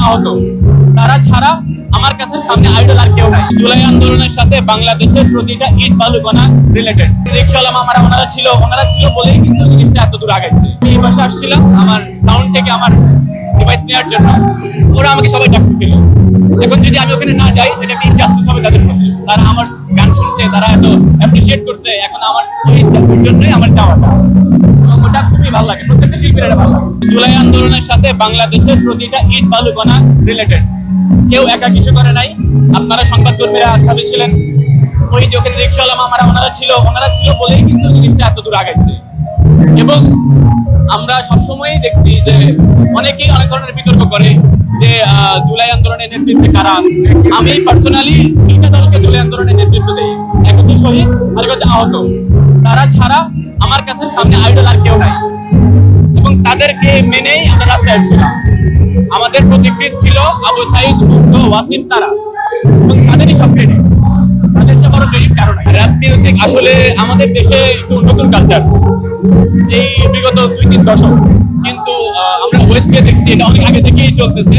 আহত, তারা ছাড়া আমার কাছে সামনে আইডল আর কেউ নাই। জুলাই আন্দোলনের সাথে বাংলাদেশের প্রতিটা ইট বালুকণা রিলেটেড। রিকশাওয়ালা মামারা ওনারা ছিল বলেই কিন্তু জিনিসটা এত দূর আগাইছে। এই পাশে আসছিলাম আমার সাউন্ড থেকে আমার ডিভাইস নেওয়ার জন্য, ওরা আমাকে সবাই ডাকতেছিল। এখন যদি আমি ওখানে না যাই এটা একটা ইনজাস্টিস হবে তাদের প্রতি। তারা আমার গান শুনছে, তারা এত অ্যাপ্রিসিয়েট করছে, এখন আমার ওই জন্যই আমার যাওয়াটা, এবং ওটা খুবই ভালো লাগে, প্রত্যেকটা শিল্পীর এটা ভালো লাগে। জুলাই আন্দোলনের সাথে বাংলাদেশের প্রতিটা ইট বালুকণা রিলেটেড, কেউ একা কিছু করে নাই। আপনারা সংবাদকর্মীরা সাথে ছিলেন, ওই যে ওখানে রিকশাওয়ালা মামারা ওনারা ছিল বলেই কিন্তু জিনিসটা এত দূর আগাইছে। এবং আমরা সবসময়ই দেখছি যে অনেকেই অনেক ধরনের বিতর্ক করে যে জুলাই আন্দোলনের নেতৃত্বে কারা। আমি পার্সোনালি দুইটা দলকে জুলাই আন্দোলনের নেতৃত্ব দেই, এক হচ্ছে শহীদ আর এক হচ্ছে আহত। তারা ছাড়া আমার কাছে সামনে আইডল আর কেউ নাই, এবং তাদেরকে মেনেই আমরা রাস্তায় আসছিলাম। আমাদের প্রতিকৃত ছিল আবু সাইদ, মুক্ত, ওয়াসিম, তারা, এবং তাদেরই সব ক্রেডিট, তাদের যে বড় ক্রেডিট কারণ। র‍্যাপ মিউজিক আসলে আমাদের দেশে একটু নতুন কালচার, এই বিগত 2-3 দশক, কিন্তু আমরা ওয়েস্টে দেখছি এটা অনেক আগে থেকেই চলতেছে।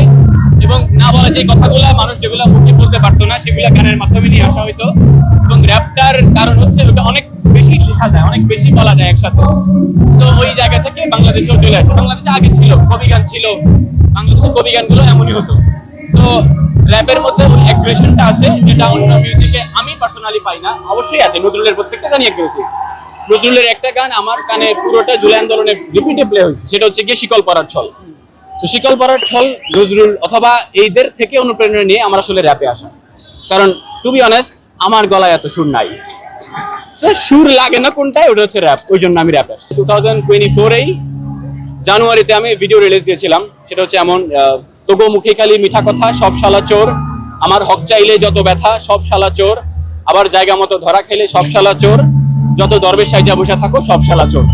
এবং না বলা যে কথাগুলো মানুষ যেগুলো মুখে বলতে পারতো না সেগুলো গানের মাধ্যমে নিয়ে আসা হইতো। এবং র‍্যাপটার কারণ হচ্ছে ওটা অনেক বেশি লেখা যায়, অনেক বেশি বলা যায় একসাথে। সো ওই জায়গা থেকে বাংলাদেশেও চলে আসে। বাংলাদেশে আগে ছিল কবি গান ছিল, বাংলাদেশের কবি গানগুলো এমনই হতো। তো র‍্যাপের মধ্যে ওই অ্যাগ্রেশনটা আছে, যেটা অন্য মিউজিকে আমি পার্সোনালি পাই না। অবশ্যই আছে, নজরুলের প্রত্যেকটা গানই অ্যাগ্রেসিভ। নজরুলের একটা গান আমার কানে পুরোটা জুলাই আন্দোলনে রিপিটে প্লে হয়েছে, সেটা হচ্ছে গিয়ে শিকল পরার ছল। তো শিকল পরার ছল নজরুল অথবা এইদের থেকে অনুপ্রেরণা নিয়ে আমার আসলে র‍্যাপে আসা। কারণ টু বি অনেস্ট আমার গলায় এত সুর নাই, সুর লাগে না কোনটায়, ওটা হচ্ছে র‍্যাপ, ওই জন্য আমি র‍্যাপে আসি। 2024 জানুয়ারিতে আমি ভিডিও রিলিজ দিয়েছিলাম, সেটা হচ্ছে এমন, তবু মুখে খালি মিঠা কথা, সব শালা চোর, আমার হক চাইলে যত ব্যথা, সব শালা চোর, আবার জায়গা মতো ধরা খেলে সব শালা চোর, যত দরবেশ সাইজা বসে থাকো সব শালা চোর।